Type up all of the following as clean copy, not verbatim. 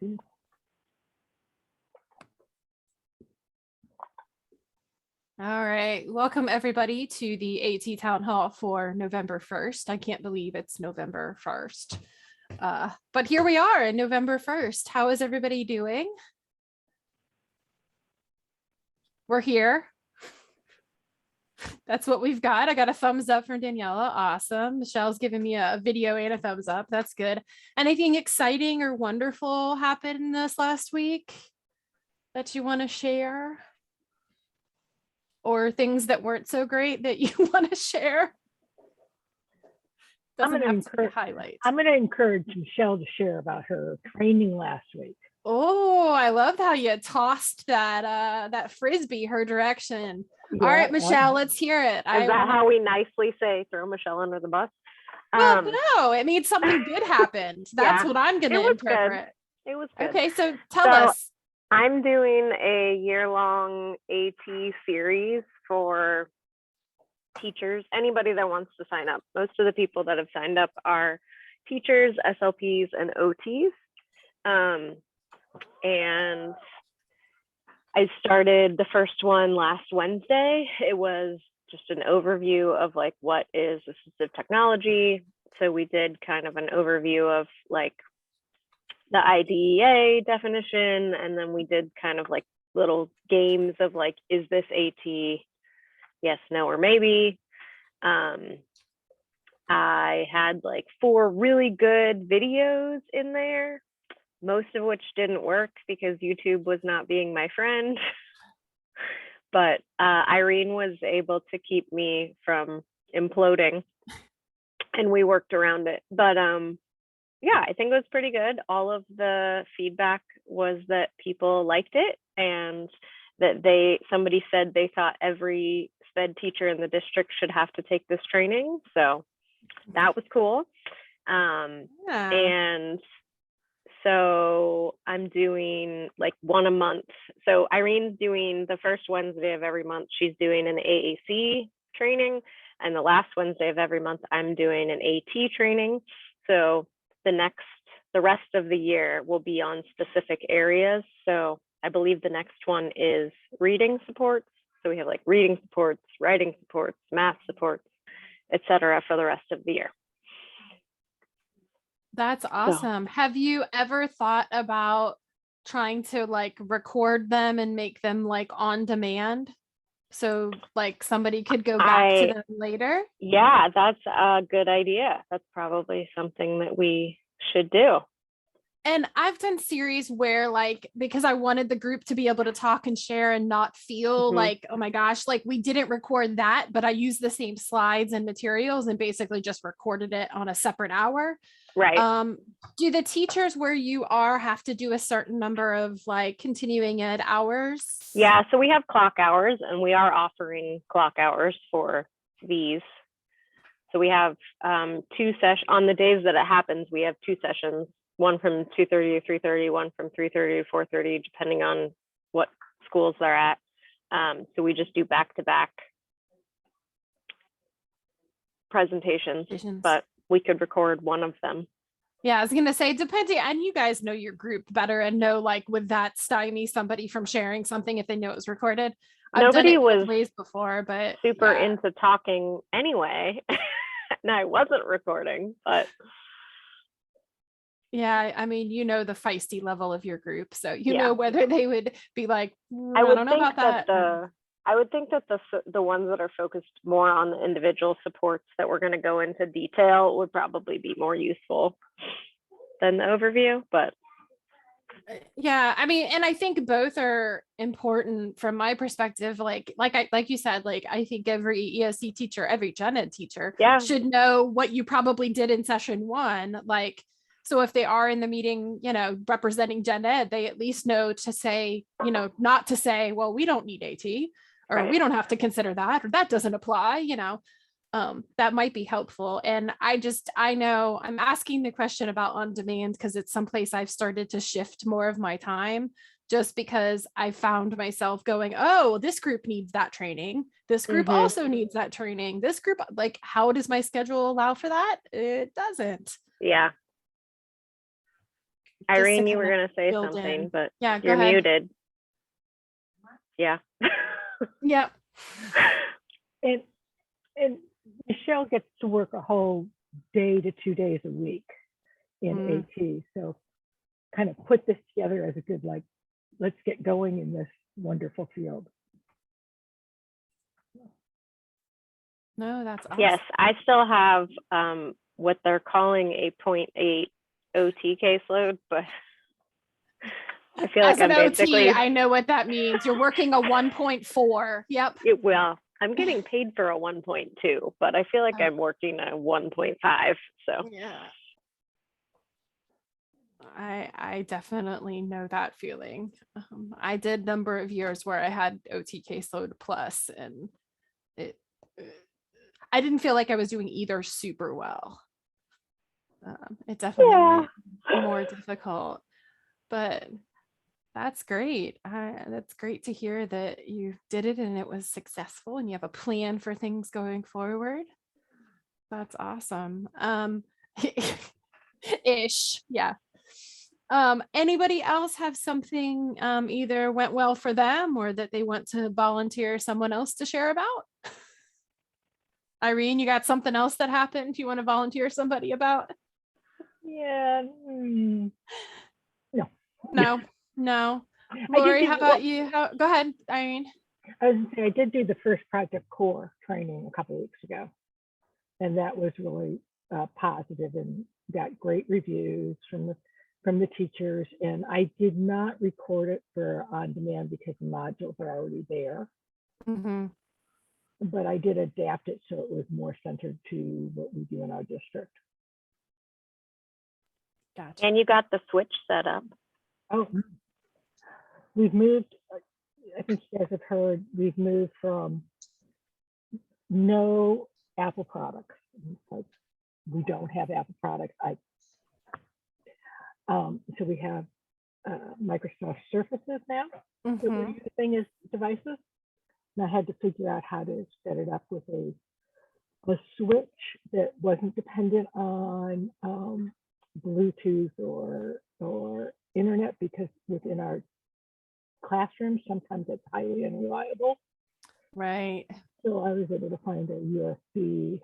All right, welcome everybody to the AT Town Hall for November 1st. I can't believe it's November 1st, but here we are on November 1st. How is everybody doing? We're here. That's what we've got. I got a thumbs up from Daniela. Awesome. Michelle's giving me a video and a thumbs up. That's good. Anything exciting or wonderful happened this last week that you want to share? Or things that weren't so great that you want to share? Doesn't have to be highlights. I'm going to encourage Michelle to share about her training last week. Oh, I loved how you tossed that frisbee her direction. Yeah, all right, Michelle, let's hear it. Is that how we nicely say throw Michelle under the bus? Well, no, it means something good happened. That's what I'm going to interpret. It was good. Okay, so tell us. I'm doing a year-long AT series for teachers, anybody that wants to sign up. Most of the people that have signed up are teachers, SLPs, and OTs. And I started the first one last Wednesday. It was just an overview of like what is assistive technology. So we did kind of an overview of like the IDEA definition, and then we did kind of like little games of like, is this AT? Yes, no, or maybe. I had like 4 really good videos in there, most of which didn't work because YouTube was not being my friend. But Irene was able to keep me from imploding, and we worked around it. But yeah, I think it was pretty good. All of the feedback was that people liked it, and that somebody said they thought every SPED teacher in the district should have to take this training. So that was cool. And so I'm doing like one a month. So Irene's doing the first Wednesday of every month. She's doing an AAC training, and the last Wednesday of every month, I'm doing an AT training. So the rest of the year will be on specific areas. So I believe the next one is reading supports. So we have like reading supports, writing supports, math supports, etc. for the rest of the year. That's awesome. So, have you ever thought about trying to like record them and make them like on demand? So like somebody could go back to them later? Yeah, that's a good idea. That's probably something that we should do. And I've done series where like, because I wanted the group to be able to talk and share and not feel like, oh my gosh, like we didn't record that, but I used the same slides and materials and basically just recorded it on a separate hour. Right. Do the teachers where you are have to do a certain number of like continuing ed hours? Yeah, so we have clock hours, and we are offering clock hours for these. So we have 2 sessions on the days that it happens. We have 2 sessions, one from 2:30 to 3:30, one from 3:30 to 4:30, depending on what schools they're at. So we just do back-to-back presentations, but we could record one of them. Yeah, I was going to say, depending, and you guys know your group better and know, like, would that stymie somebody from sharing something if they know it was recorded? Nobody was ways before, but super into talking anyway. And I wasn't recording, but yeah, I mean, you know the feisty level of your group, so you know whether they would be like, I don't know about that. I would think that the ones that are focused more on the individual supports that we're going to go into detail would probably be more useful than the overview, but yeah, I mean, and I think both are important from my perspective. Like you said, like I think every ESC teacher, every gen ed teacher should know what you probably did in session 1. Like, so if they are in the meeting, you know, representing gen ed, they at least know to say, you know, not to say, well, we don't need AT, or we don't have to consider that, or that doesn't apply, you know. That might be helpful. And I know I'm asking the question about on demand because it's someplace I've started to shift more of my time, just because I found myself going, oh, this group needs that training. This group also needs that training. This group, like, how does my schedule allow for that? It doesn't. Yeah. Irene, you were going to say something, but yeah, you're muted. Yeah. Yep. And Michelle gets to work a whole day to 2 days a week in AT. So kind of put this together as a good, like, let's get going in this wonderful field. No, that's awesome. Yes, I still have what they're calling a 0.8 OT caseload, but I feel like As an I'm basically, OT, I know what that means. You're working a 1.4. Yep. Well, I'm getting paid for a 1.2, but I feel like I'm working a 1.5. So yeah. I definitely know that feeling. I did a number of years where I had OT caseload plus, and I didn't feel like I was doing either super well. It definitely more difficult, but that's great. That's great to hear that you did it and it was successful and you have a plan for things going forward. That's awesome. Ish, yeah. Anybody else have something either went well for them or that they want to volunteer someone else to share about? Irene, you got something else that happened you want to volunteer somebody about? Yeah. No. Lori, how about you? Go ahead, Irene. I was going to say, I did do the first Project Core training a couple of weeks ago, and that was really positive and got great reviews from the teachers. And I did not record it for on demand because the modules are already there. But I did adapt it so it was more centered to what we do in our district. Gotcha. And you got the switch set up. Oh, we've moved. I think you guys have heard, we've moved from no Apple products. Like, we don't have Apple products. So we have Microsoft Surfaces now that we're using as devices. And I had to figure out how to set it up with a switch that wasn't dependent on Bluetooth or internet, because within our classrooms, sometimes it's highly unreliable. Right. So I was able to find a USB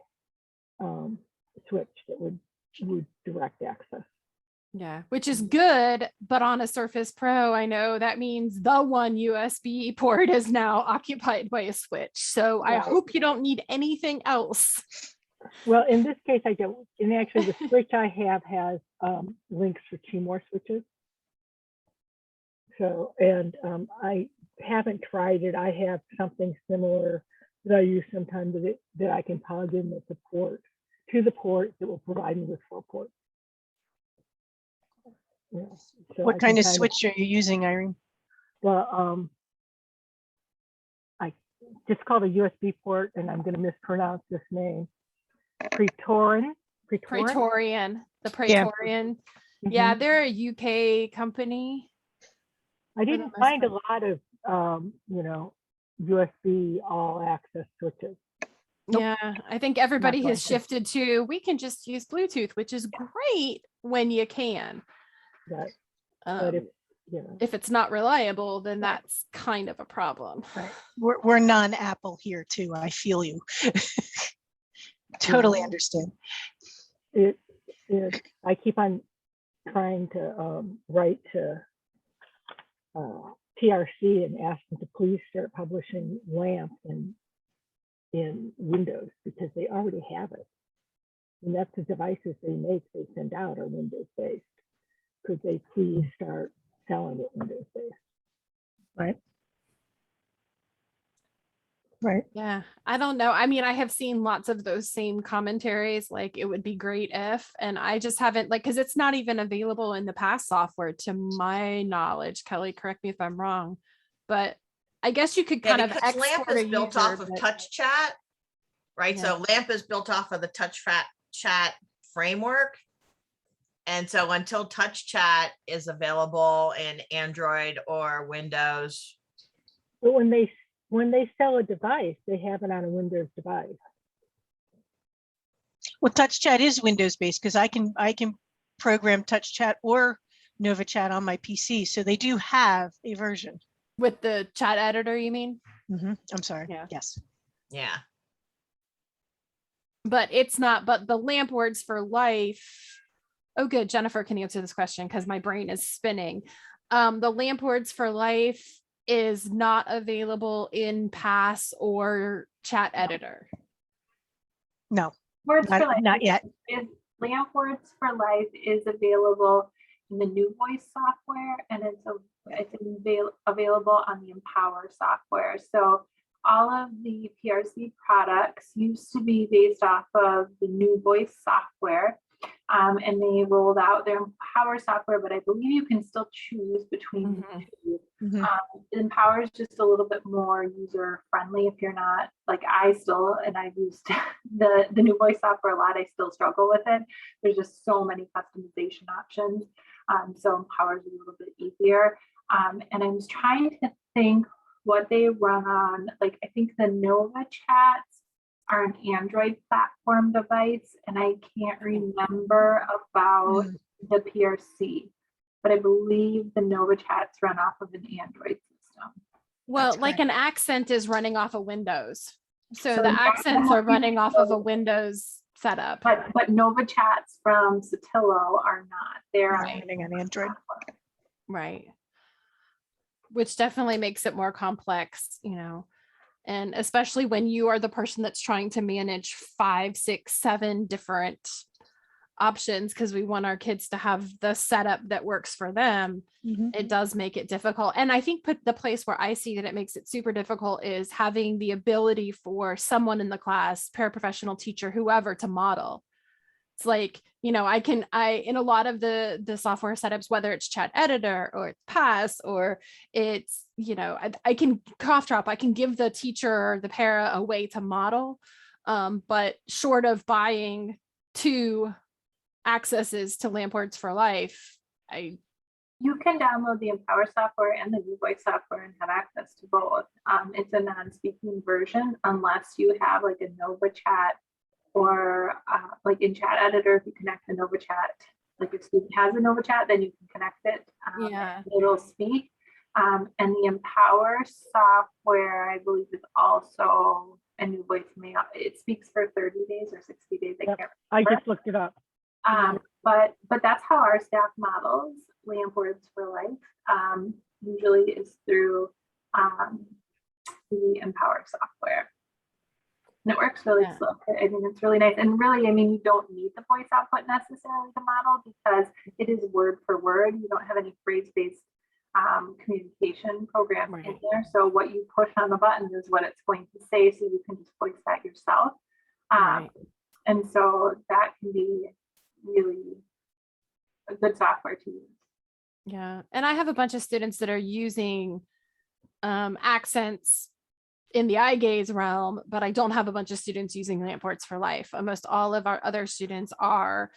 switch that would direct access. Yeah, which is good, but on a Surface Pro, I know that means the one USB port is now occupied by a switch. So I hope you don't need anything else. Well, in this case, I don't. And actually, the switch I have has links for 2 more switches. So, and I haven't tried it. I have something similar that I use sometimes that I can plug in with the port to the port that will provide me with 4 ports. Yeah, so what kind of switch are you using, Irene? Well, I just called a USB port, and I'm going to mispronounce this name. Praetorian. The Praetorian. Yeah, they're a UK company. I didn't find a lot of, USB all access switches. Yeah, I think everybody has shifted to, we can just use Bluetooth, which is great when you can. Right. But if it's not reliable, then that's kind of a problem. Right. We're non-Apple here too. I feel you. Totally understand. I keep on trying to write to TRC and ask them to please start publishing LAMP in Windows, because they already have it. And that's the devices they send out are Windows based. Could they please start selling it Windows based? Right. Yeah, I don't know. I mean, I have seen lots of those same commentaries, like it would be great if, and I just haven't, like, because it's not even available in the past software to my knowledge. Kelly, correct me if I'm wrong, but I guess you could kind of export LAMP is built off of Touch Chat, right? Yeah. So LAMP is built off of the Touch Chat framework. And so until Touch Chat is available in Android or Windows. But when they sell a device, they have it on a Windows device. Well, Touch Chat is Windows based, because I can program Touch Chat or NovaChat on my PC. So they do have a version. With the chat editor, you mean? I'm sorry. Yeah. Yes. Yeah. But it's not, but the LAMP Words for Life. Oh, good. Jennifer can answer this question because my brain is spinning. The LAMP Words for Life is not available in Pass or chat editor. No, Words for Life not yet. LAMP Words for Life is available in the New Voice software, and it's available on the Empower software. So all of the PRC products used to be based off of the New Voice software, and they rolled out their Empower software, but I believe you can still choose between the two. Empower is just a little bit more user friendly if you're not like I've used the New Voice software a lot. I still struggle with it. There's just so many customization options. So Empower is a little bit easier. And I was trying to think what they run on. Like I think the Nova Chats are an Android platform device, and I can't remember about the PRC, but I believe the Nova Chats run off of an Android system. Well, like an Accent is running off of Windows. So the Accents are running off of a Windows setup. But Nova Chats from Satillo are not. They're running on Android. Right. Which definitely makes it more complex, you know, and especially when you are the person that's trying to manage 5, 6, 7 different options, because we want our kids to have the setup that works for them. It does make it difficult. And I think the place where I see that it makes it super difficult is having the ability for someone in the class, paraprofessional teacher, whoever, to model. It's like, you know, in a lot of the software setups, whether it's chat editor or it's Pass or it's, you know, I can cough drop, I can give the teacher or the para a way to model, but short of buying 2 accesses to LAMP Words for Life, you can download the Empower software and the New Voice software and have access to both. It's a non-speaking version unless you have like a Nova Chat or like in chat editor. If you connect the Nova Chat, like if student has a Nova Chat, then you can connect it. It'll speak. And the Empower software, I believe, is also a New Voice mail. It speaks for 30 days or 60 days. I just looked it up. But that's how our staff models LAMP Words for Life. Usually is through the Empower software. And it works really slow. I mean, it's really nice. And really, I mean, you don't need the voice output necessarily to model because it is word for word. You don't have any phrase-based communication program in there. So what you push on the button is what it's going to say. So you can just voice that yourself. And so that can be really a good software to use. Yeah. And I have a bunch of students that are using Accents in the eye gaze realm, but I don't have a bunch of students using LAMP Words for Life. Almost all of our other students are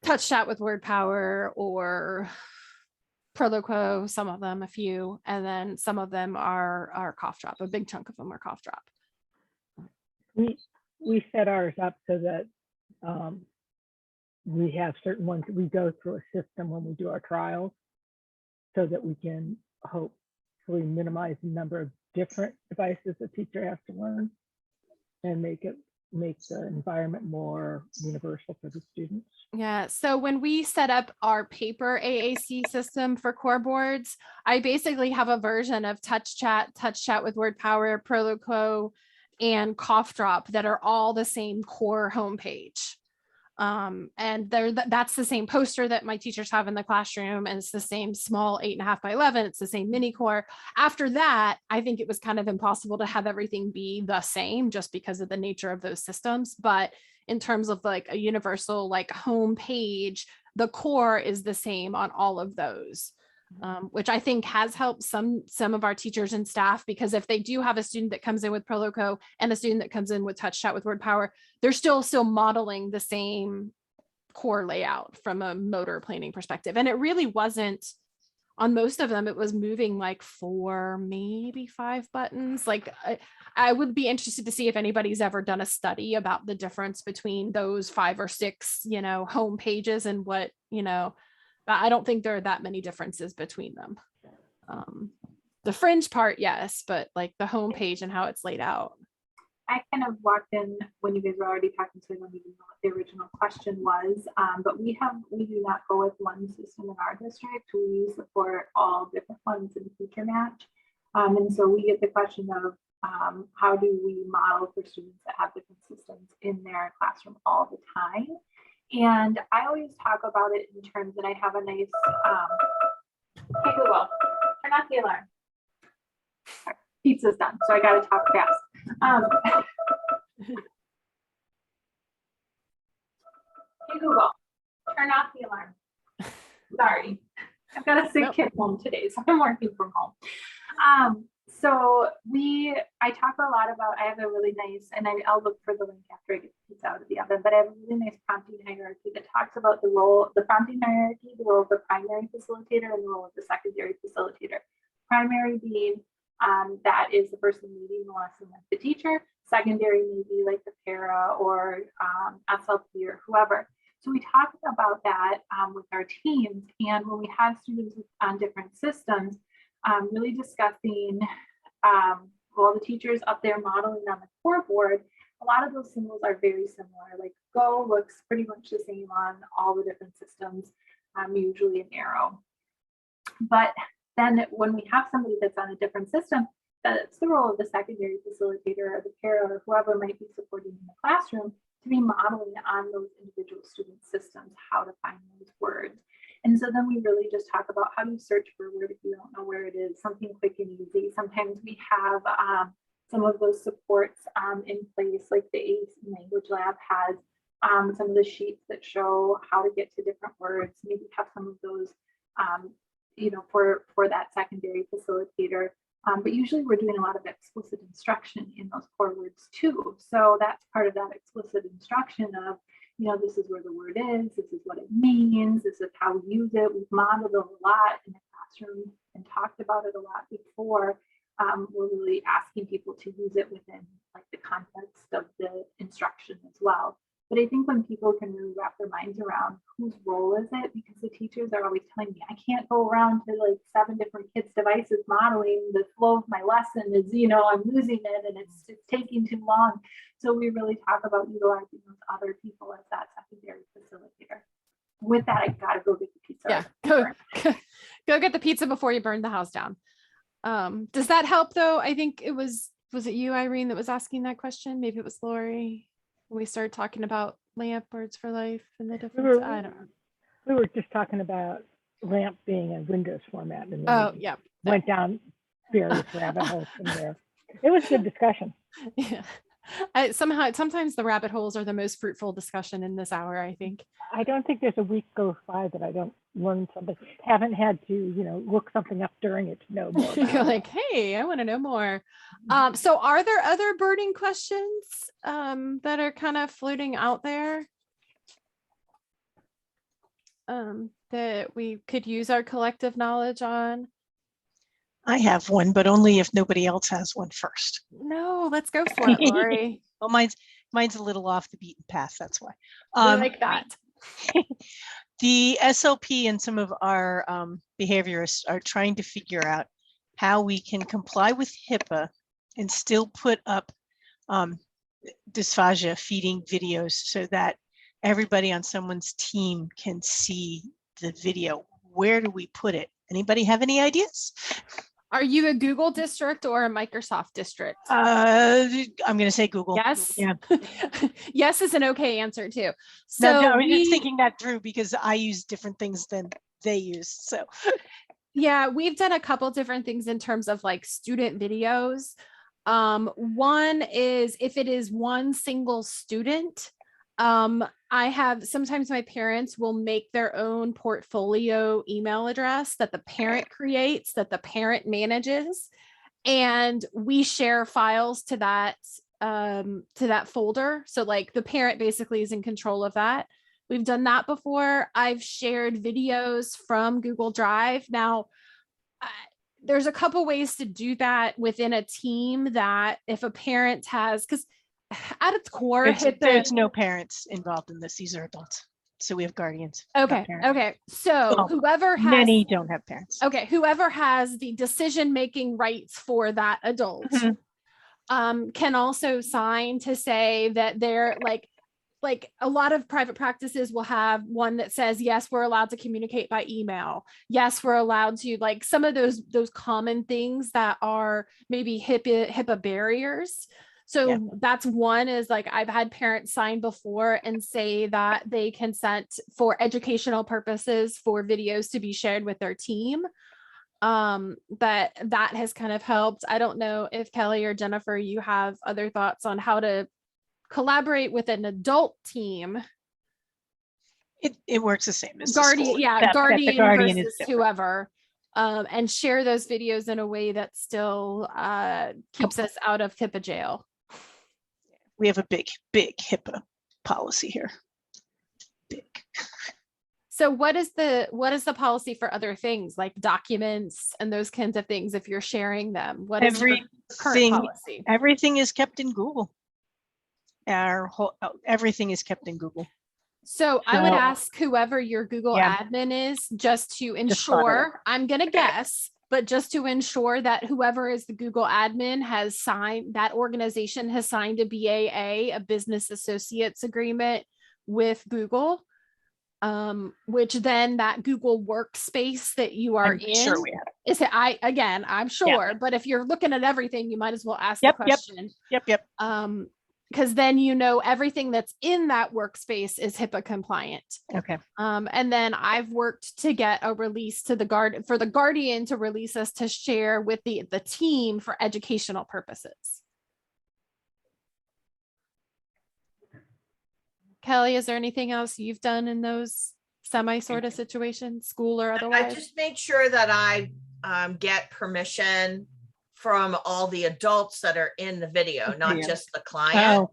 Touch Chat with Word Power or Proloquo, some of them, a few, and then some of them are Cough Drop. A big chunk of them are Cough Drop. We set ours up so that we have certain ones that we go through a system when we do our trials so that we can hopefully minimize the number of different devices the teacher has to learn and make the environment more universal for the students. Yeah, so when we set up our paper AAC system for core boards, I basically have a version of Touch Chat with Word Power, Proloquo, and Cough Drop that are all the same core homepage. And that's the same poster that my teachers have in the classroom, and it's the same small 8.5 by 11. It's the same mini core. After that, I think it was kind of impossible to have everything be the same just because of the nature of those systems. But in terms of like a universal like home page, the core is the same on all of those. Which I think has helped some of our teachers and staff, because if they do have a student that comes in with Proloquo and a student that comes in with Touch Chat with Word Power, they're still modeling the same core layout from a motor planning perspective. And it really wasn't, on most of them, it was moving like 4, maybe 5 buttons. Like I would be interested to see if anybody's ever done a study about the difference between those 5 or 6, home pages and what, I don't think there are that many differences between them. The fringe part, yes, but like the homepage and how it's laid out. I kind of walked in when you guys were already talking, so I don't even know what the original question was. But we do not go with one system in our district. We support all different ones in Teacher Match. And so we get the question of how do we model for students that have different systems in their classroom all the time? And I always talk about it in terms that I have a nice, hey Google, turn off the alarm. Pizza's done, so I got to talk fast. Hey Google, turn off the alarm. Sorry, I've got a sick kid home today, so I'm working from home. So I talk a lot about, I have a really nice, and I'll look for the link after I get the pizza out of the oven, but I have a really nice prompting hierarchy that talks about the role, the prompting hierarchy, the role of the primary facilitator and the role of the secondary facilitator. Primary being that is the person leading the lesson with the teacher. Secondary may be like the para or SLP or whoever. So we talk about that with our teams, and when we have students on different systems, really discussing, well, the teachers up there modeling on the core board, a lot of those symbols are very similar. Like go looks pretty much the same on all the different systems, usually an arrow. But then when we have somebody that's on a different system, that's the role of the secondary facilitator or the para or whoever might be supporting in the classroom to be modeling on those individual student systems how to find those words. And so then we really just talk about how do you search for a word if you don't know where it is, something quick and easy. Sometimes we have some of those supports in place, like the ACE Language Lab has some of the sheets that show how to get to different words, maybe have some of those you know, for that secondary facilitator. But usually we're doing a lot of explicit instruction in those core words too. So that's part of that explicit instruction of, you know, this is where the word is, this is what it means, this is how we use it. We've modeled it a lot in the classroom and talked about it a lot before. We're really asking people to use it within like the context of the instruction as well. But I think when people can really wrap their minds around whose role is it, because the teachers are always telling me, I can't go around to like 7 different kids' devices modeling the flow of my lesson is, you know, I'm losing it and it's taking too long. So we really talk about utilizing those other people as that secondary facilitator. With that, I gotta go get the pizza. Yeah, go get the pizza before you burn the house down. Does that help though? I think it was it you, Irene, that was asking that question? Maybe it was Lori. We started talking about LAMP, Words for Life, and the difference. I don't know. We were just talking about LAMP being a Windows format, and yeah, went down various rabbit holes from there. It was a good discussion. Yeah, sometimes the rabbit holes are the most fruitful discussion in this hour, I think. I don't think there's a week goes by that I don't learn something. Haven't had to, you know, look something up during it to know more. You're like, hey, I want to know more. So are there other burning questions that are kind of floating out there that we could use our collective knowledge on? I have one, but only if nobody else has one first. No, let's go for it, Lori. Well, mine's a little off the beaten path. That's why. I like that. The SLP and some of our behaviorists are trying to figure out how we can comply with HIPAA and still put up dysphagia feeding videos so that everybody on someone's team can see the video. Where do we put it? Anybody have any ideas? Are you a Google district or a Microsoft district? I'm going to say Google. Yes. Yeah. Yes is an okay answer too. So no, I was just thinking that through because I use different things than they use. So yeah, we've done a couple different things in terms of like student videos. One is if it is one single student, sometimes my parents will make their own portfolio email address that the parent creates, that the parent manages, and we share files to that folder. So like the parent basically is in control of that. We've done that before. I've shared videos from Google Drive. Now, there's a couple ways to do that within a team that if a parent has, because at its core, there's no parents involved in this. These are adults. So we have guardians. not Okay. parents. Okay. So Well, whoever has Many don't have parents. okay, whoever has the decision-making rights for that adult can also sign to say that they're like a lot of private practices will have one that says, yes, we're allowed to communicate by email. Yes, we're allowed to, like, some of those common things that are maybe HIPAA barriers. So that's one, is like, I've had parents sign before and say that they consent for educational purposes for videos to be shared with their team. That has kind of helped. I don't know if Kelly or Jennifer, you have other thoughts on how to collaborate with an adult team. It works the same as Guardian, the school, guardian, the guardian versus is different. whoever, and share those videos in a way that still keeps us out of HIPAA jail. We have a big HIPAA policy here. Big. So what is the policy for other things like documents and those kinds of things? If you're sharing them, what is the current policy? Everything is kept in Google. Everything is kept in Google. So I would ask whoever your Google admin is, just to ensure, I'm going to guess, but just to ensure that whoever is the Google admin has signed, that organization has signed a BAA, a business associates agreement with Google, which then that Google workspace that you are in, sure we have. is it, I'm sure, but if you're looking at everything, you might as well ask the question. Yep. Because then you know everything that's in that workspace is HIPAA compliant. Okay. And then I've worked to get a release to the guardian to release us to share with the team for educational purposes. Kelly, is there anything else you've done in those semi sort of situations, school or otherwise? I just made sure that I get permission from all the adults that are in the video, not just the client.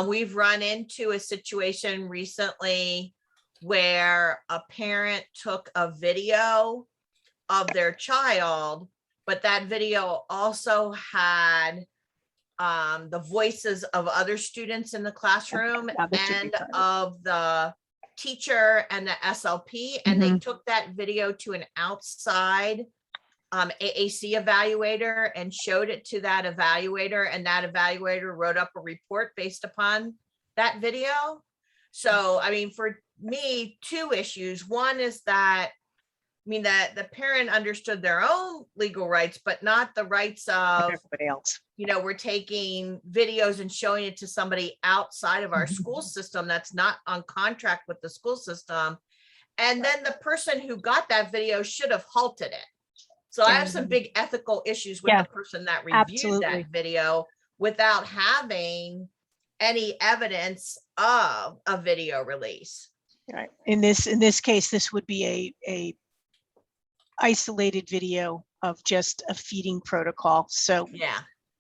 We've run into a situation recently where a parent took a video of their child, but that video also had the voices of other students in the classroom and of the teacher and the SLP, and they took that video to an outside AAC evaluator and showed it to that evaluator, and that evaluator wrote up a report based upon that video. So, I mean, for me, two issues. One is that, I mean, that the parent understood their own legal rights, but not the rights of everybody else. You know, we're taking videos and showing it to somebody outside of our school system that's not on contract with the school system. And then the person who got that video should have halted it. So I have some big ethical issues with the person that reviewed that video without having any evidence of a video release. Right. In this case, this would be a isolated video of just a feeding protocol. So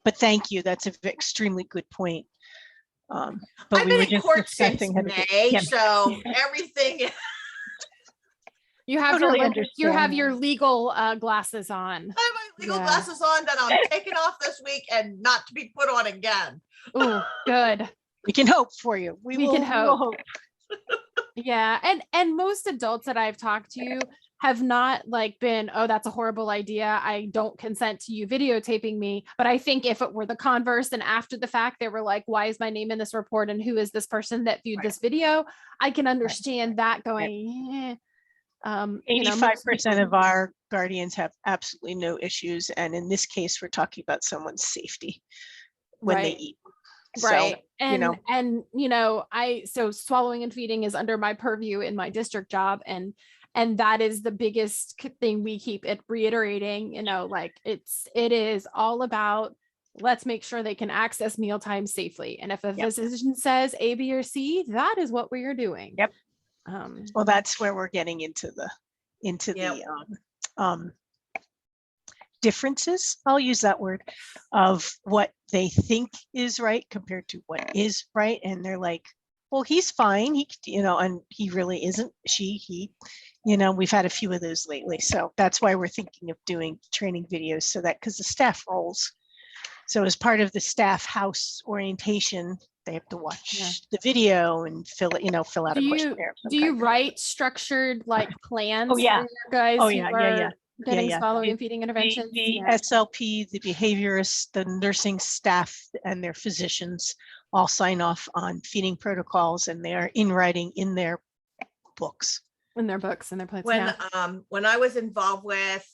but thank you. That's an extremely good point. But I've been in court since May, so everything. You have you have your legal glasses on. I have my legal glasses on that I'm taking off this week and not to be put on again. Oh, good. We can hope for you. We can hope. Yeah, and most adults that I've talked to have not like been, oh, that's a horrible idea, I don't consent to you videotaping me. But I think if it were the converse and after the fact they were like, why is my name in this report and who is this person that viewed this video, I can understand that going 85% of our guardians have absolutely no issues, and in this case we're talking about someone's safety when they eat. Right. So, so swallowing and feeding is under my purview in my district job, and that is the biggest thing we keep reiterating, it is all about, let's make sure they can access mealtime safely. And if a physician says A, B, or C, that is what we are doing. Yep. Well, that's where we're getting into the differences, I'll use that word, of what they think is right compared to what is right. And they're like, well, he's fine. And he really isn't. He, we've had a few of those lately. So that's why we're thinking of doing training videos, so that, because the staff roles So as part of the staff house orientation, they have to watch the video and fill out a questionnaire. Do you write structured like plans for your guys who are getting swallowing and feeding interventions? The SLP, the behaviorists, the nursing staff, and their physicians all sign off on feeding protocols, and they are in writing in their books. In their books and their plans. When I was involved with,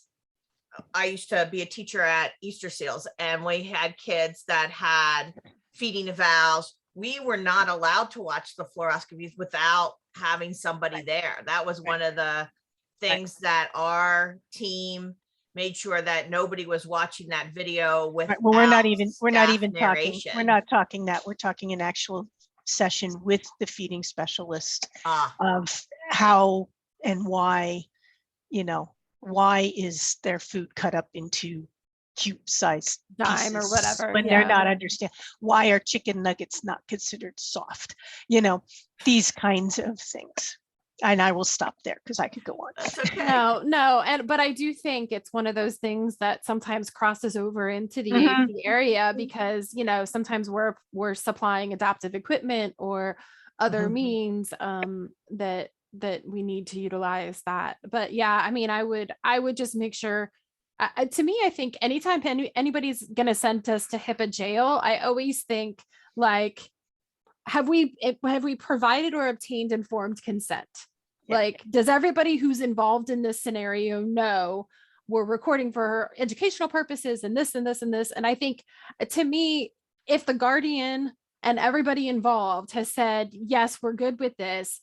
I used to be a teacher at Easter Seals, and we had kids that had feeding evals. We were not allowed to watch the fluoroscopies without having somebody there. That was one of the things that our team made sure that nobody was watching that video with. Well, we're not even talking. We're not talking that. We're talking an actual session with the feeding specialist of how and why, why is their food cut up into cube size dime or whatever when they're not understand why are chicken nuggets not considered soft, these kinds of things. And I will stop there because I could go on. But I do think it's one of those things that sometimes crosses over into the AT area because sometimes we're supplying adaptive equipment or other means that we need to utilize that. But yeah, I mean, I would just make sure. To me, I think anytime anybody's going to send us to HIPAA jail, I always think like, have we provided or obtained informed consent? Like, does everybody who's involved in this scenario know we're recording for educational purposes and this and this and this? And I think to me, if the guardian and everybody involved has said, yes, we're good with this,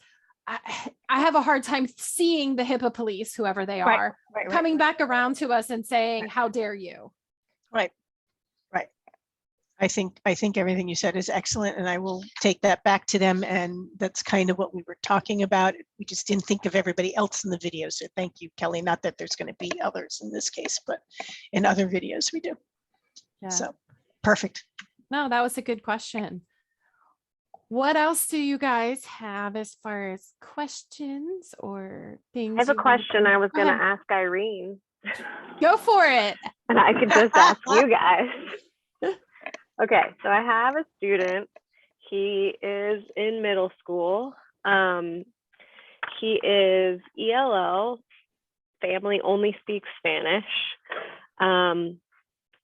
I have a hard time seeing the HIPAA police, whoever they are, coming back around to us and saying, how dare you? Right. I think everything you said is excellent, and I will take that back to them. And that's kind of what we were talking about. We just didn't think of everybody else in the video. So thank you, Kelly. Not that there's going to be others in this case, but in other videos we do. Yeah. So perfect. No, that was a good question. What else do you guys have as far as questions or things? I have a question I was going to ask Irene. Go for it. And I could just ask you guys. Okay, so I have a student. He is in middle school. He is ELL, family only speaks Spanish.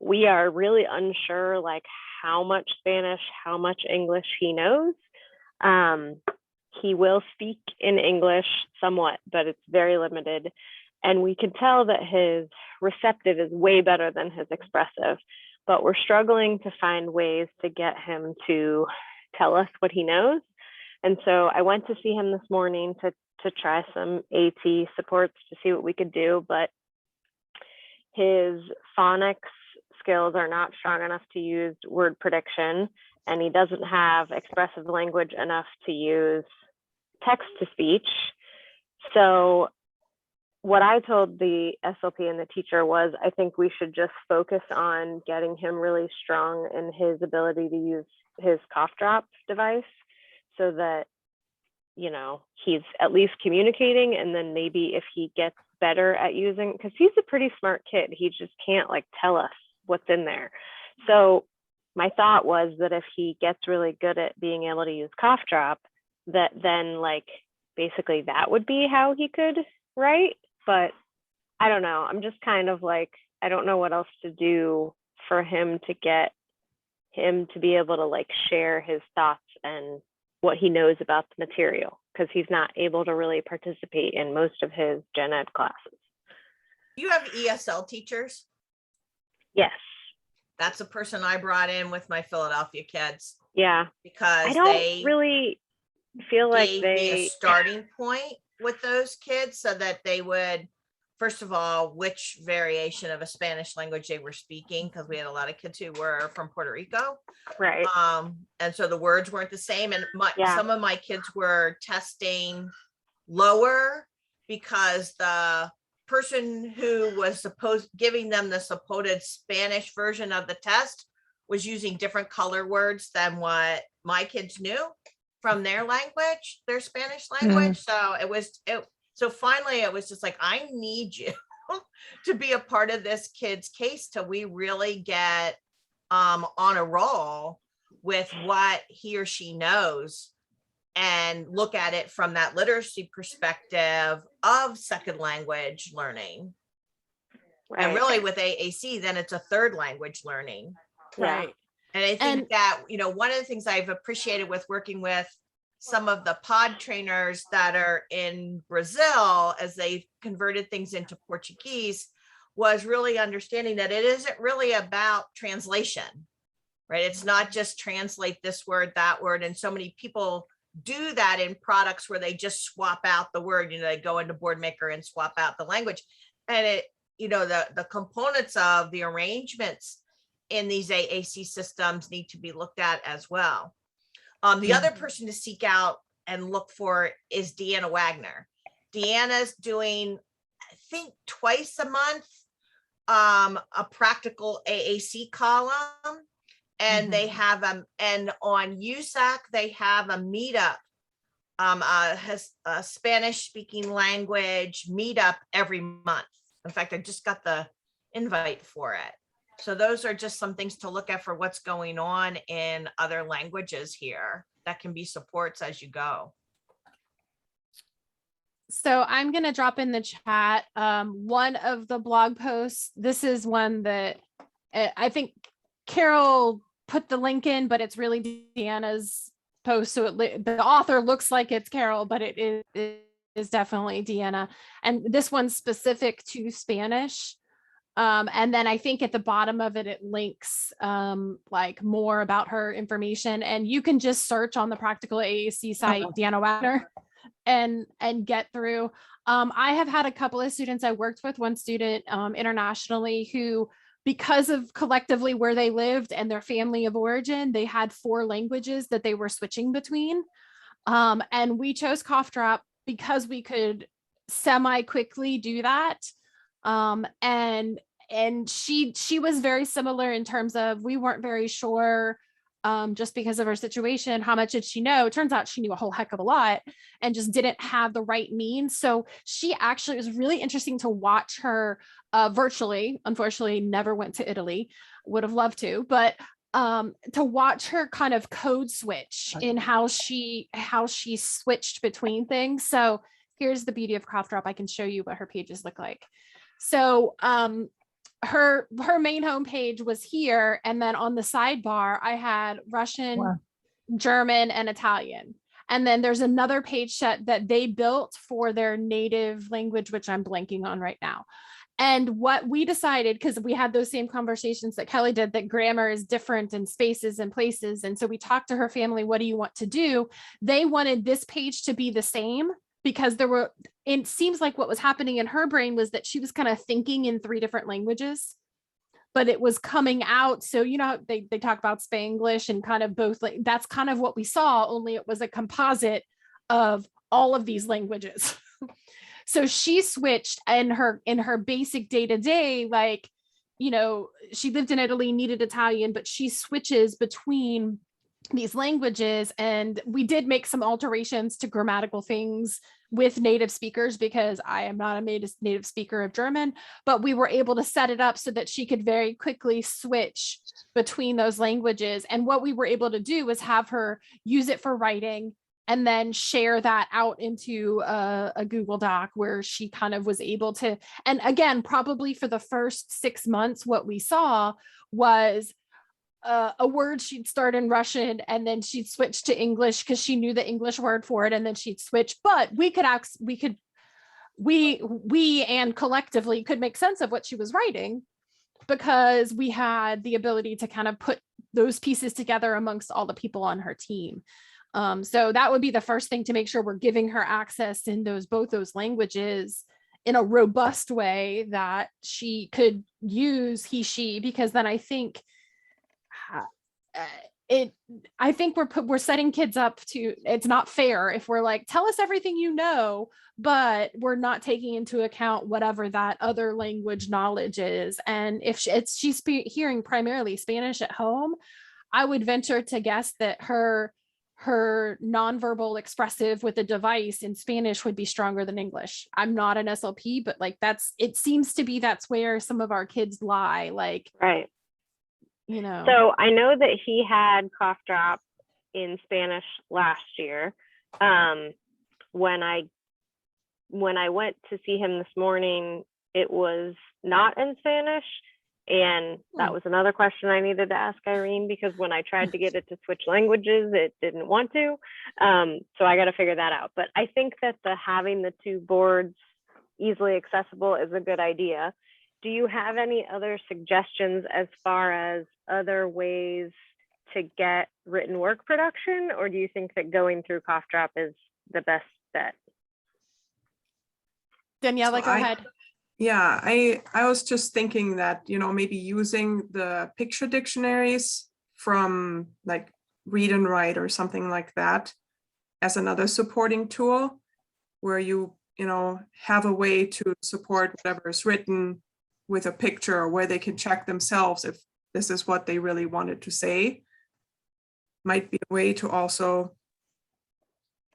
We are really unsure like how much Spanish, how much English he knows. He will speak in English somewhat, but it's very limited. And we can tell that his receptive is way better than his expressive, but we're struggling to find ways to get him to tell us what he knows. And so I went to see him this morning to try some AT supports to see what we could do, but his phonics skills are not strong enough to use word prediction, and he doesn't have expressive language enough to use text to speech. So what I told the SLP and the teacher was, I think we should just focus on getting him really strong in his ability to use his cough drop device so that, he's at least communicating. And then maybe if he gets better at using, because he's a pretty smart kid, he just can't like tell us what's in there. So my thought was that if he gets really good at being able to use cough drop, that then like basically that would be how he could write. But I don't know. I'm just kind of like, I don't know what else to do for him to get him to be able to like share his thoughts and what he knows about the material, because he's not able to really participate in most of his gen ed classes. You have ESL teachers? Yes. That's a person I brought in with my Philadelphia kids. Yeah. Because I don't really feel like they a starting point with those kids so that they would, first of all, which variation of a Spanish language they were speaking, because we had a lot of kids who were from Puerto Rico. Right. And so the words weren't the same. And some of my kids were testing lower because the person who was giving them the supposed Spanish version of the test was using different color words than what my kids knew from their language, their Spanish language. So so finally it was just like, I need you to be a part of this kid's case till we really get on a roll with what he or she knows and look at it from that literacy perspective of second language learning. Right. And really with AAC, then it's a third language learning. Right. And I think that, one of the things I've appreciated with working with some of the pod trainers that are in Brazil as they've converted things into Portuguese was really understanding that it isn't really about translation, right? It's not just translate this word, that word. And so many people do that in products where they just swap out the word, they go into Boardmaker and swap out the language. And it, the components of the arrangements in these AAC systems need to be looked at as well. The other person to seek out and look for is Deanna Wagner. Deanna's doing, I think, twice a month, a practical AAC column. And they have and on USAC, they have a meetup, has a Spanish speaking language meetup every month. In fact, I just got the invite for it. So those are just some things to look at for what's going on in other languages here that can be supports as you go. So I'm going to drop in the chat one of the blog posts. This is one that I think Carol put the link in, but it's really Deanna's post. So the author looks like it's Carol, but it is definitely Deanna. And this one's specific to Spanish. And then I think at the bottom of it, it links like more about her information, and you can just search on the Practical AAC site, Deanna Wagner, and get through. I have had a couple of students I worked with, one student internationally who, because of collectively where they lived and their family of origin, they had 4 languages that they were switching between. And we chose Cough Drop because we could semi-quickly do that. And she was very similar in terms of, we weren't very sure, just because of her situation, how much did she know? It turns out she knew a whole heck of a lot and just didn't have the right means. So she actually, it was really interesting to watch her virtually. Unfortunately, never went to Italy, would have loved to, but to watch her kind of code switch in how she switched between things. So here's the beauty of Cough Drop. I can show you what her pages look like. So her main homepage was here, and then on the sidebar I had Russian, German, and Italian. And then there's another page set that they built for their native language, which I'm blanking on right now. And what we decided, because we had those same conversations that Kelly did, that grammar is different in spaces and places. And so we talked to her family, what do you want to do? They wanted this page to be the same, because it seems like what was happening in her brain was that she was kind of thinking in 3 different languages, but it was coming out. So, they talk about Spanglish and kind of both, like, that's kind of what we saw, only it was a composite of all of these languages. So she switched in her basic day-to-day, like, she lived in Italy, needed Italian, but she switches between these languages. And we did make some alterations to grammatical things with native speakers, because I am not a native speaker of German, but we were able to set it up so that she could very quickly switch between those languages. And what we were able to do was have her use it for writing and then share that out into a Google Doc, where she kind of was able to, and again, probably for the first 6 months, what we saw was a word she'd start in Russian, and then she'd switch to English because she knew the English word for it, and then she'd switch. But we and collectively could make sense of what she was writing, because we had the ability to kind of put those pieces together amongst all the people on her team. So that would be the first thing, to make sure we're giving her access in both those languages in a robust way that she could use he, she, because then I think we're setting kids up to, it's not fair if we're like, tell us everything you know, but we're not taking into account whatever that other language knowledge is. And if she's hearing primarily Spanish at home, I would venture to guess that her nonverbal expressive with a device in Spanish would be stronger than English. I'm not an SLP, but like it seems to be that's where some of our kids lie. Like, right. you know. So I know that he had cough drop in Spanish last year. When I went to see him this morning, it was not in Spanish. And that was another question I needed to ask Irene, because when I tried to get it to switch languages, it didn't want to. So I got to figure that out. But I think that having the two boards easily accessible is a good idea. Do you have any other suggestions as far as other ways to get written work production, or do you think that going through cough drop is the best bet? Daniela, go ahead. Yeah, I was just thinking that, you know, maybe using the picture dictionaries from like Read and Write or something like that as another supporting tool, where you know, have a way to support whatever is written with a picture, or where they can check themselves if this is what they really wanted to say. Might be a way to also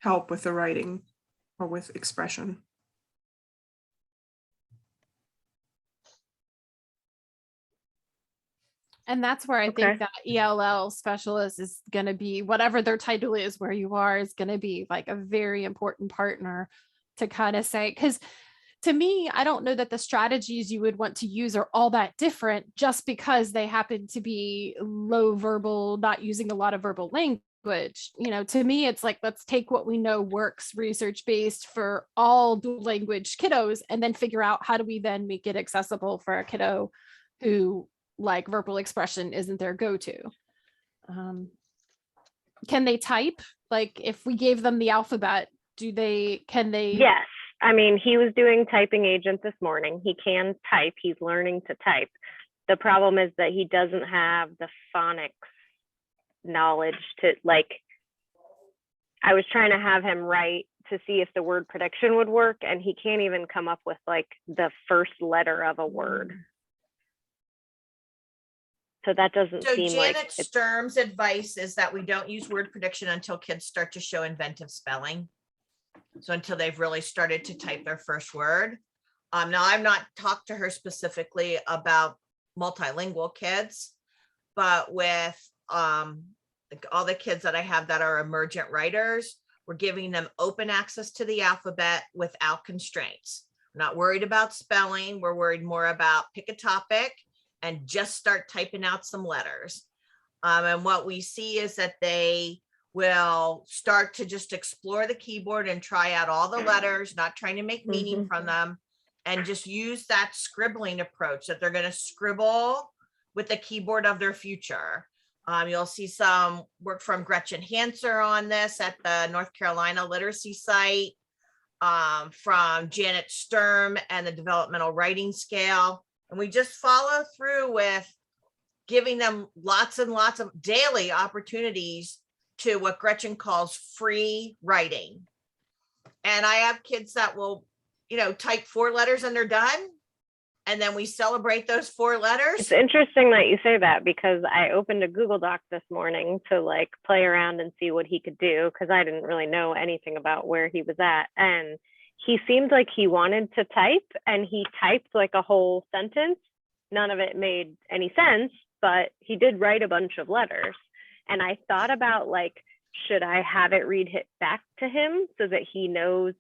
help with the writing or with expression. And that's where I think that ELL specialist is going to be, whatever their title is, where you are, is going to be like a very important partner to kind of say, because to me, I don't know that the strategies you would want to use are all that different just because they happen to be low verbal, not using a lot of verbal language. You know, to me, it's like, let's take what we know works research-based for all dual language kiddos, and then figure out how do we then make it accessible for a kiddo who, like, verbal expression isn't their go-to. Can they type? Like, if we gave them the alphabet, can they? Yes. I mean, he was doing typing agent this morning. He can type. He's learning to type. The problem is that he doesn't have the phonics knowledge to, like, I was trying to have him write to see if the word prediction would work, and he can't even come up with like the first letter of a word. So that doesn't seem like. Janet Sturm's advice is that we don't use word prediction until kids start to show inventive spelling. So until they've really started to type their first word. Now I've not talked to her specifically about multilingual kids, but with like all the kids that I have that are emergent writers, we're giving them open access to the alphabet without constraints. We're not worried about spelling. We're worried more about pick a topic and just start typing out some letters. And what we see is that they will start to just explore the keyboard and try out all the letters, not trying to make meaning from them, and just use that scribbling approach that they're going to scribble with the keyboard of their future. You'll see some work from Gretchen Hanser on this at the North Carolina Literacy site, from Janet Sturm and the Developmental Writing Scale. And we just follow through with giving them lots and lots of daily opportunities to what Gretchen calls free writing. And I have kids that will, you know, type 4 letters and they're done. And then we celebrate those 4 letters. It's interesting that you say that, because I opened a Google Doc this morning to like play around and see what he could do, because I didn't really know anything about where he was at. And he seemed like he wanted to type, and he typed like a whole sentence. None of it made any sense, but he did write a bunch of letters. And I thought about, like, should I have it read it back to him so that he knows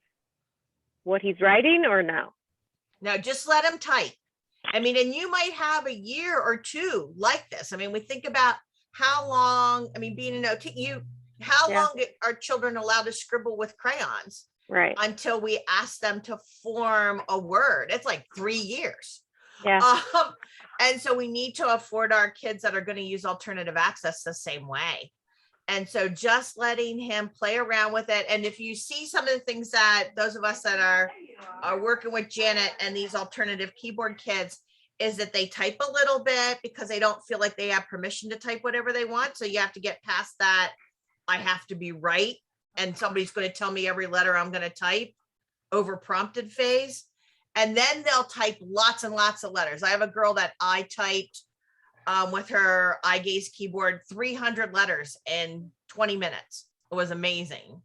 what he's writing, or no? No, just let him type. I mean, and you might have a year or 2 like this. I mean, we think about how long, I mean, being an OT, how long are children allowed to scribble with crayons? Right. Until we ask them to form a word. It's like 3 years. Yeah. And so we need to afford our kids that are going to use alternative access the same way. And so just letting him play around with it. And if you see some of the things that those of us that are working with Janet and these alternative keyboard kids, is that they type a little bit because they don't feel like they have permission to type whatever they want. So you have to get past that. I have to be right, and somebody's going to tell me every letter I'm going to type, over prompted phase. And then they'll type lots and lots of letters. I have a girl that I typed with her eye gaze keyboard 300 letters in 20 minutes. It was amazing.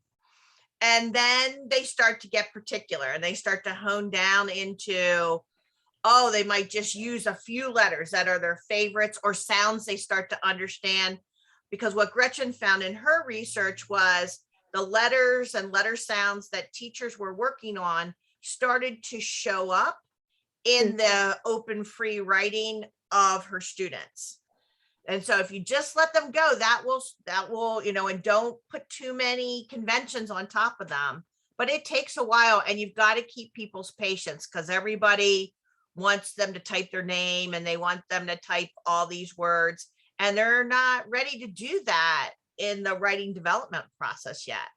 And then they start to get particular, and they start to hone down into oh, they might just use a few letters that are their favorites or sounds they start to understand. Because what Gretchen found in her research was the letters and letter sounds that teachers were working on started to show up in the open free writing of her students. And so if you just let them go, that will, you know, and don't put too many conventions on top of them. But it takes a while, and you've got to keep people's patience, because everybody wants them to type their name and they want them to type all these words, and they're not ready to do that in the writing development process yet.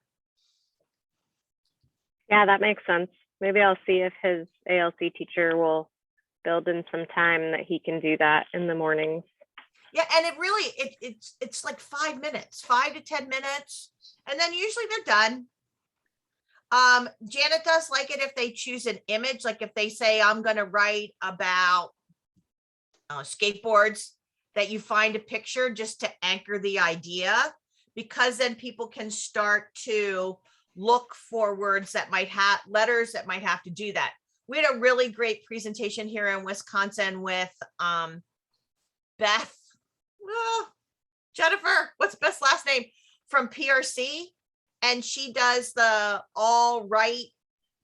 Yeah, that makes sense. Maybe I'll see if his ALC teacher will build in some time that he can do that in the mornings. Yeah, and it really, it's like 5 minutes, 5 to 10 minutes, and then usually they're done. Janet does like it if they choose an image, like if they say, I'm going to write about skateboards, that you find a picture just to anchor the idea, because then people can start to look for words that might have letters that might have to do that. We had a really great presentation here in Wisconsin with Beth, Jennifer, what's Beth's last name, from PRC. And she does the all right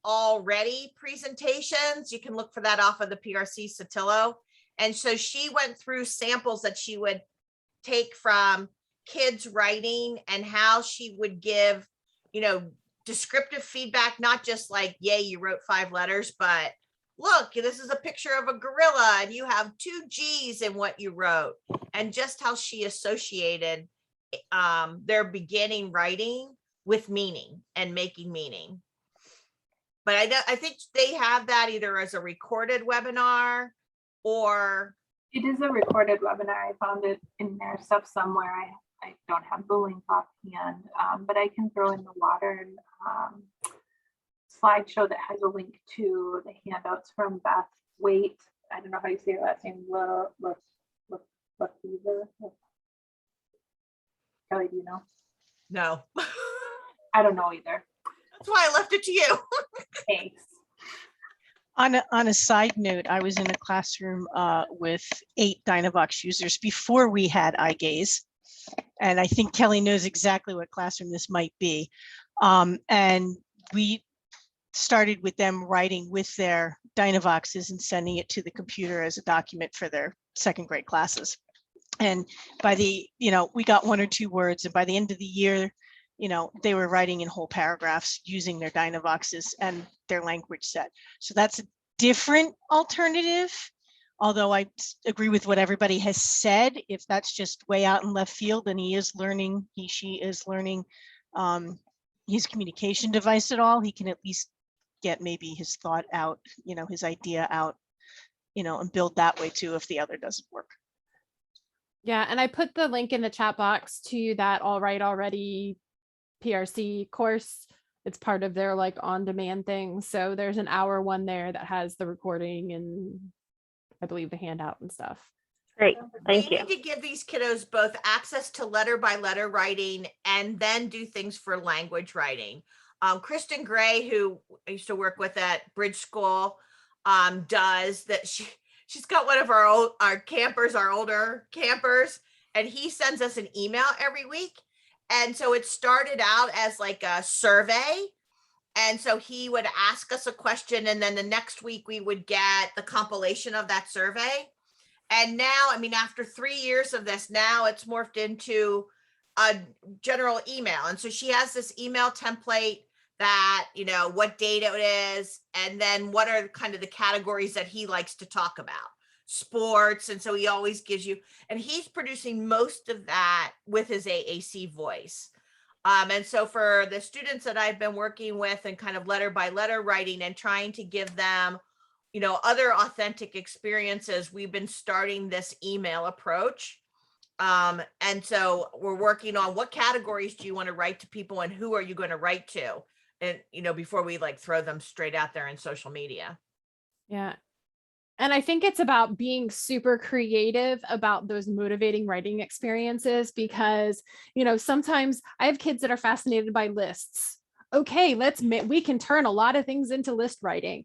already presentations. You can look for that off of the PRC Sotillo. And so she went through samples that she would take from kids writing and how she would give, you know, descriptive feedback, not just like, yay, you wrote 5 letters, but look, this is a picture of a gorilla and you have 2 G's in what you wrote, and just how she associated their beginning writing with meaning and making meaning. But I think they have that either as a recorded webinar or. It is a recorded webinar. I found it in their stuff somewhere. I don't have the link offhand, but I can throw in the water and slideshow that has a link to the handouts from Beth Waite. I don't know how you say her last name. Kelly, do you know? No. I don't know either. That's why I left it to you. Thanks. On a side note, I was in a classroom with 8 Dynavox users before we had eye gaze. And I think Kelly knows exactly what classroom this might be. And we started with them writing with their Dynavoxes and sending it to the computer as a document for their 2nd grade classes. And by the, we got 1 or 2 words, and by the end of the year, they were writing in whole paragraphs using their Dynavoxes and their language set. So that's a different alternative. Although I agree with what everybody has said, if that's just way out in left field and she is learning his communication device at all, he can at least get maybe his thought out, his idea out, and build that way too if the other doesn't work. Yeah, and I put the link in the chat box to that All Right Already PRC course. It's part of their like on-demand thing. So there's an hour one there that has the recording and I believe the handout and stuff. Great, thank you. We need to give these kiddos both access to letter by letter writing and then do things for language writing. Kristen Gray, who I used to work with at Bridge School, does that. She's got one of our older campers, and he sends us an email every week. And so it started out as like a survey. And so he would ask us a question, and then the next week we would get the compilation of that survey. And now, after 3 years of this, now it's morphed into a general email. And so she has this email template that, what date it is, and then what are kind of the categories that he likes to talk about, sports. And so he always gives you, and he's producing most of that with his AAC voice. And so for the students that I've been working with and kind of letter by letter writing and trying to give them, other authentic experiences, we've been starting this email approach. And so we're working on what categories do you want to write to people and who are you going to write to? And, before we like throw them straight out there in social media. Yeah. And I think it's about being super creative about those motivating writing experiences because, sometimes I have kids that are fascinated by lists. okay, we can turn a lot of things into list writing,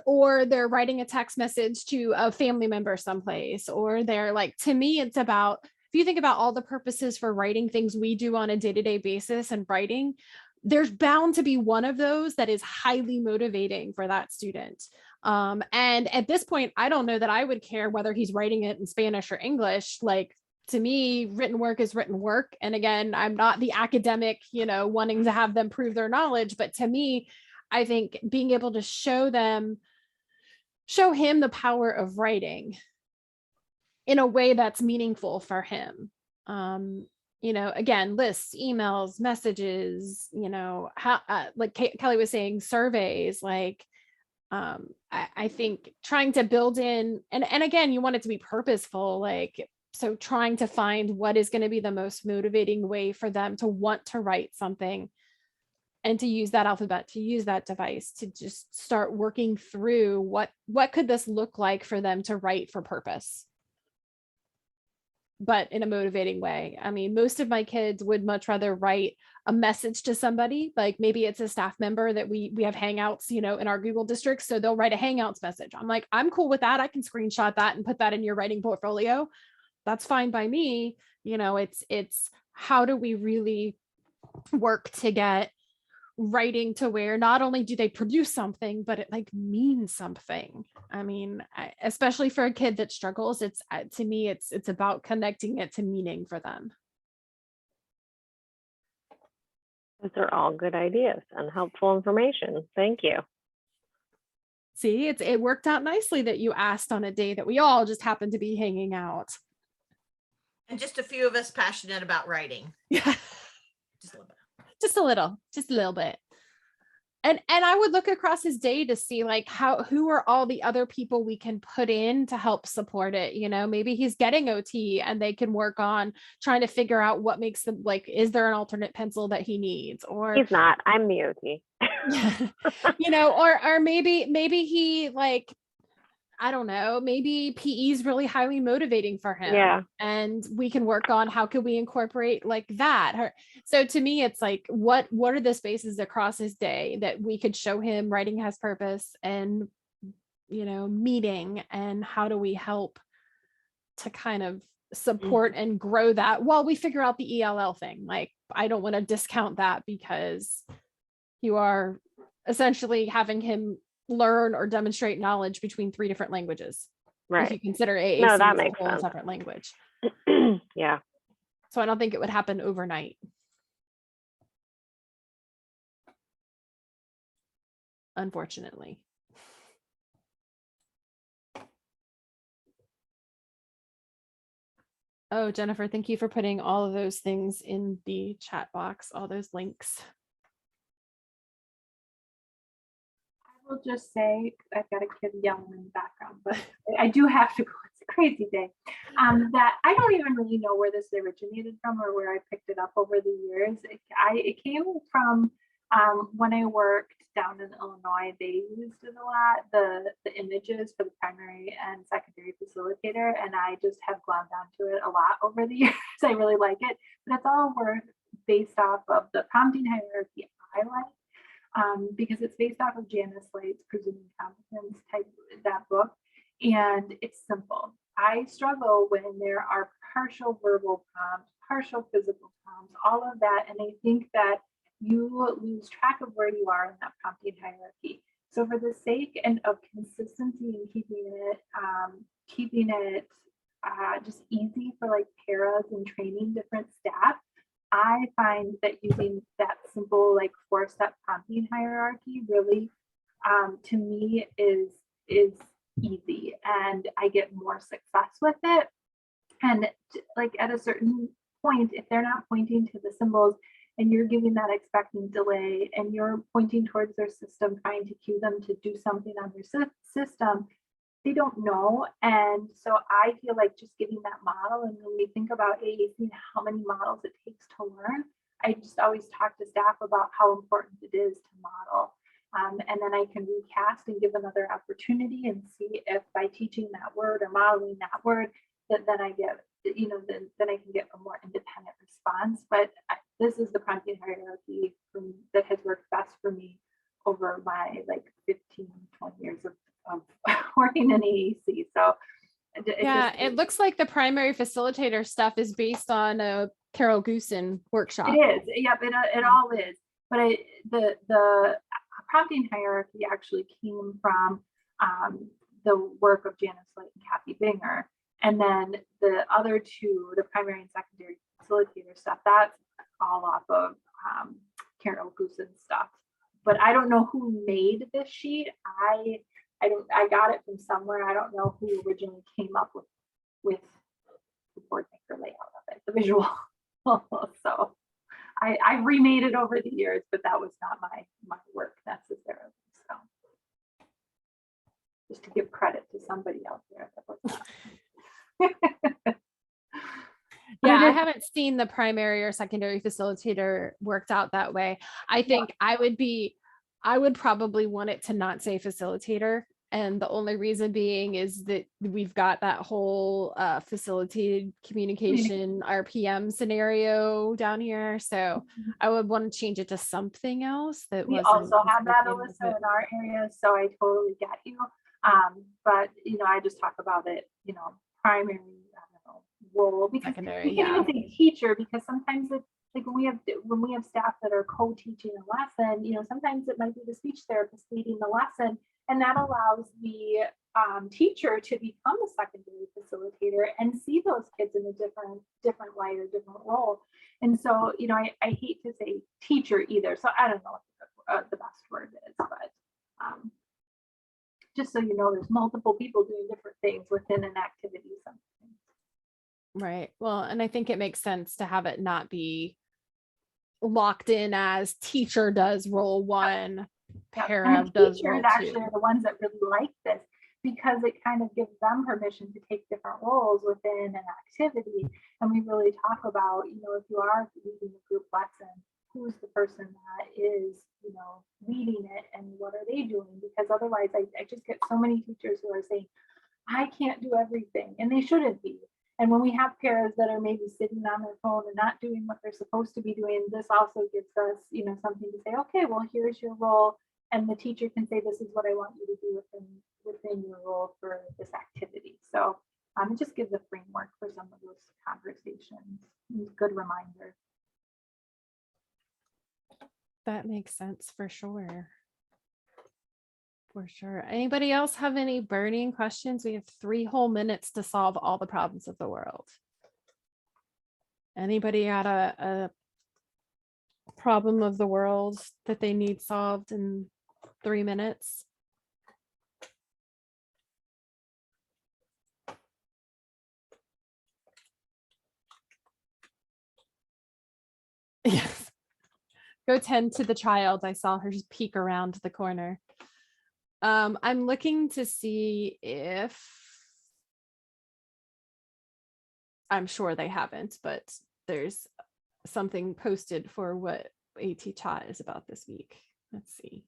or they're writing a text message to a family member someplace, or they're like, to me, it's about, if you think about all the purposes for writing things we do on a day-to-day basis and writing, there's bound to be one of those that is highly motivating for that student. And at this point, I don't know that I would care whether he's writing it in Spanish or English. Like, to me, written work is written work. And again, I'm not the academic, wanting to have them prove their knowledge. But to me, I think being able to show him the power of writing in a way that's meaningful for him. Again, lists, emails, messages, how, like Kelly was saying, surveys, like, I think trying to build in, and again, you want it to be purposeful, like, so trying to find what is going to be the most motivating way for them to want to write something and to use that alphabet, to use that device, to just start working through what could this look like for them to write for purpose, but in a motivating way. I mean, most of my kids would much rather write a message to somebody, like maybe it's a staff member that we have Hangouts, in our Google districts. So they'll write a Hangouts message. I'm like, I'm cool with that. I can screenshot that and put that in your writing portfolio. That's fine by me. It's how do we really work to get writing to where not only do they produce something, but it like means something. I mean, especially for a kid that struggles, it's, to me, it's about connecting it to meaning for them. Those are all good ideas and helpful information. Thank you. See, it worked out nicely that you asked on a day that we all just happened to be hanging out. And just a few of us passionate about writing. Yeah. Just a little bit. And I would look across his day to see like who are all the other people we can put in to help support it. Maybe he's getting OT and they can work on trying to figure out what makes them, like, is there an alternate pencil that he needs? Or he's not, I'm the OT. or maybe he, like, I don't know, maybe PE is really highly motivating for him. Yeah. And we can work on how could we incorporate like that. So to me, it's like, what are the spaces across his day that we could show him writing has purpose and, meaning, and how do we help to kind of support and grow that while we figure out the ELL thing. Like, I don't want to discount that because you are essentially having him learn or demonstrate knowledge between 3 different languages. Right. If you consider AAC no, that as makes a whole sense. separate language. Yeah. So I don't think it would happen overnight. Unfortunately. Oh, Jennifer, thank you for putting all of those things in the chat box, all those links. I will just say, I've got a kid yelling in the background, but I do have to go. It's a crazy day. That I don't even really know where this originated from or where I picked it up over the years. It came from when I worked down in Illinois. They used it a lot, the images for the primary and secondary facilitator, and I just have glommed onto it a lot over the years. I really like it, but it's all based off of the prompting hierarchy I like. Because it's based off of Janice Slate's Presuming Competence type, that book, and it's simple. I struggle when there are partial verbal prompts, partial physical prompts, all of that, and I think that you lose track of where you are in that prompting hierarchy. So for the sake of consistency and keeping it just easy for like paras and training different staff, I find that using that simple like 4-step prompting hierarchy really, to me, is easy, and I get more success with it. And like at a certain point, if they're not pointing to the symbols and you're giving that expectant delay and you're pointing towards their system, trying to cue them to do something on their system, they don't know. And so I feel like just giving that model, and when we think about AAC and how many models it takes to learn, I just always talk to staff about how important it is to model. And then I can recast and give another opportunity and see if by teaching that word or modeling that word, that then I get, then I can get a more independent response. But this is the prompting hierarchy for that has worked best for me over my like 15, 20 years of working in AAC. So it looks like the primary facilitator stuff is based on a Carol Goosen workshop. It is. Yep, it all is. But the prompting hierarchy actually came from the work of Janice Light and Kathy Binger. And then the other two, the primary and secondary facilitator stuff, that's all off of Carol Goosen's stuff. But I don't know who made this sheet. I got it from somewhere. I don't know who originally came up with the board maker layout of it, the visual. So I remade it over the years, but that was not my work necessarily. So just to give credit to somebody out there. That was yeah, I haven't seen the primary or secondary facilitator worked out that way. I think I would probably want it to not say facilitator. And the only reason being is that we've got that whole facilitated communication RPM scenario down here. So I would want to change it to something else that we also have that, Alyssa, in our area. So I totally get you. But I just talk about it, primary, role, because secondary, we can't even say teacher, because sometimes it's like when we have staff that are co-teaching a lesson, sometimes it might be the speech therapist leading the lesson, and that allows the teacher to become a secondary facilitator and see those kids in a different light or different role. And so, I hate to say teacher either, so I don't know what the best word is, but just so you know, there's multiple people doing different things within an activity sometimes. Right. Well, and I think it makes sense to have it not be locked in as teacher does role one, para does role two. Actually are the ones that really like this, because it kind of gives them permission to take different roles within an activity. And we really talk about, if you are leading a group lesson, who's the person that is, leading it, and what are they doing? Because otherwise I just get so many teachers who are saying, I can't do everything, and they shouldn't be. And when we have paras that are maybe sitting on their phone and not doing what they're supposed to be doing, this also gives us, something to say, okay, well, here's your role. And the teacher can say, this is what I want you to do within your role for this activity. So it just gives a framework for some of those conversations. Good reminder. That makes sense for sure. For sure. Anybody else have any burning questions? We have 3 whole minutes to solve all the problems of the world. Anybody got a problem of the world that they need solved in 3 minutes? Yes. Go tend to the child. I saw her just peek around the corner. I'm looking to see if, I'm sure they haven't, but there's something posted for what AT Chat is about this week. Let's see.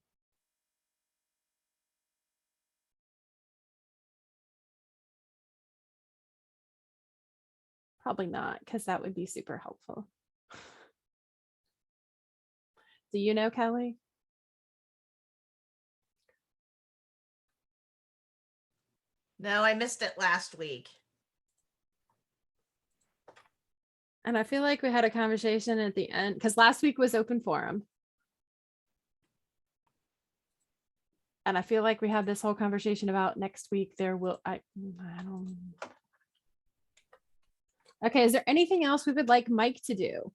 Probably not, because that would be super helpful. Do you know, Kelly? No, I missed it last week. And I feel like we had a conversation at the end, because last week was open forum. And I feel like we had this whole conversation about next week there will, I don't. Okay, is there anything else we would like Mike to do?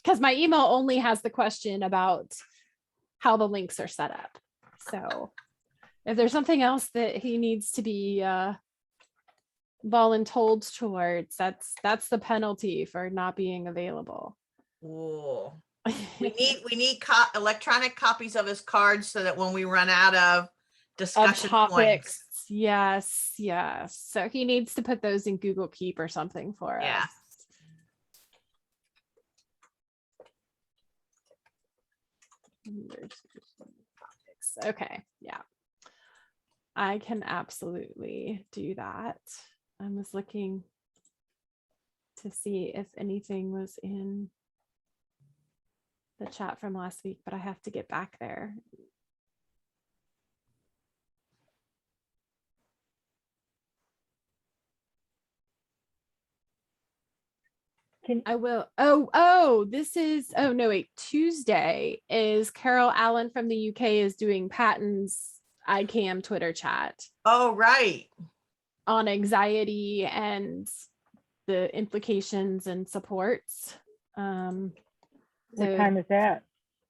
Because my email only has the question about how the links are set up. So if there's something else that he needs to be voluntold towards, that's the penalty for not being available. Ooh. We need electronic copies of his cards so that when we run out of discussion points. Yes. So he needs to put those in Google Keep or something for us. Okay, yeah, I can absolutely do that. I was looking to see if anything was in the chat from last week, but I have to get back there. I will. This is, oh no, wait, Tuesday is Carol Allen from the UK is doing Patton's ICAM Twitter chat. Oh, right. On anxiety and the implications and supports. What time is that?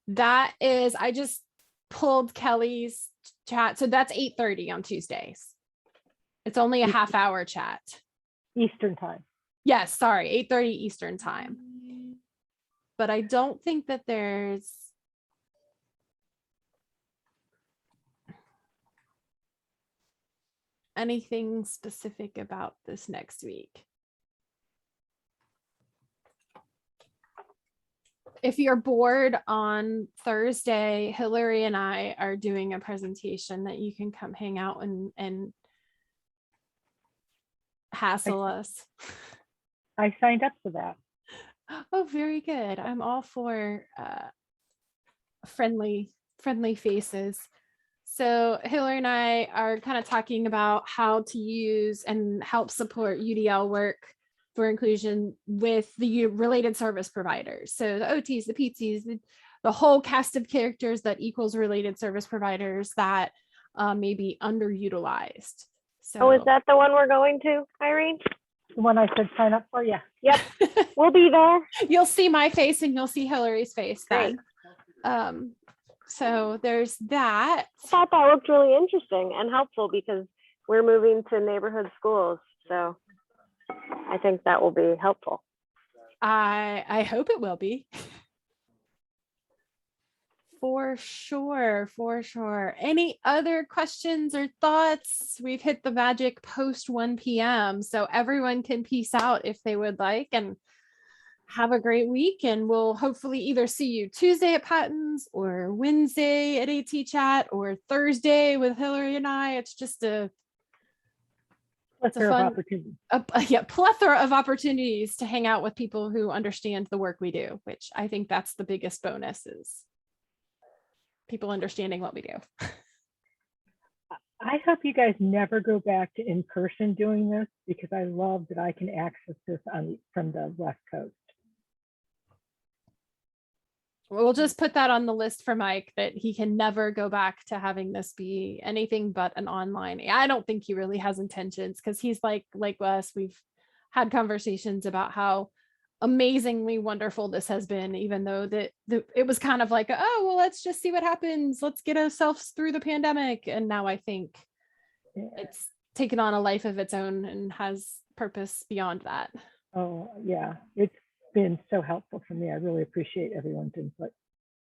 That is, I just pulled Kelly's chat. So that's 8:30 on Tuesdays. It's only a half-hour chat. Eastern time. Yes, sorry, 8:30 Eastern time. But I don't think that there's anything specific about this next week. If you're bored on Thursday, Hillary and I are doing a presentation that you can come hang out and hassle us. I signed up for that. Oh, very good. I'm all for friendly faces. So Hillary and I are kind of talking about how to use and help support UDL work for inclusion with the related service providers. So the OTs, the PTs, the whole cast of characters that equals related service providers that may be underutilized. So, is that the one we're going to, Irene? The one I said sign up for? Yeah. Yep, we'll be there. You'll see my face and you'll see Hillary's face then. Great. So there's that. I thought that looked really interesting and helpful because we're moving to neighborhood schools. So I think that will be helpful. I hope it will be. For sure. Any other questions or thoughts? We've hit the magic post 1 p.m. So everyone can peace out if they would like, and have a great week. And we'll hopefully either see you Tuesday at Patton's or Wednesday at AT Chat or Thursday with Hillary and I. It's just a Plethora of opportunities. Plethora of opportunities to hang out with people who understand the work we do, which I think that's the biggest bonus, is people understanding what we do. I hope you guys never go back to in-person doing this, because I love that I can access this from the West Coast. We'll just put that on the list for Mike, that he can never go back to having this be anything but an online. I don't think he really has intentions, because he's like us. We've had conversations about how amazingly wonderful this has been, even though it was kind of like, oh, well, let's just see what happens. Let's get ourselves through the pandemic. And now I think it's taken on a life of its own and has purpose beyond that. Oh, yeah. It's been so helpful for me. I really appreciate everyone's input.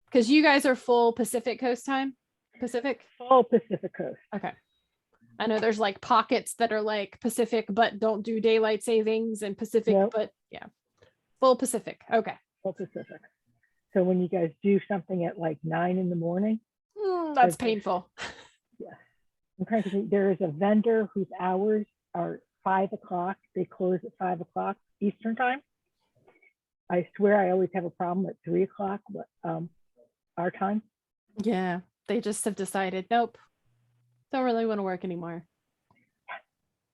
Because you guys are full Pacific Coast time? Pacific? Full Pacific Coast. Okay. I know there's like pockets that are like Pacific, but don't do daylight savings, and Pacific, but yeah. Full Pacific. Okay. Full Pacific. So when you guys do something at like 9 in the morning. That's painful. Yeah. I'm trying to think. There is a vendor whose hours are 5 o'clock. They close at 5 o'clock Eastern time. I swear I always have a problem at 3 o'clock, our time. Yeah. They just have decided, nope, don't really want to work anymore.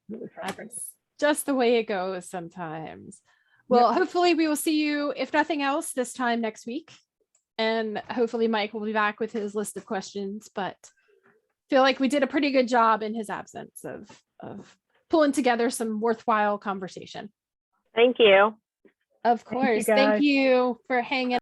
Really That's just the way it goes sometimes. Well, hopefully we will see you, if nothing else, this time next week. And hopefully Mike will be back with his list of questions, but feel like we did a pretty good job in his absence of pulling together some worthwhile conversation. Thank you. Of course. Thank you for hanging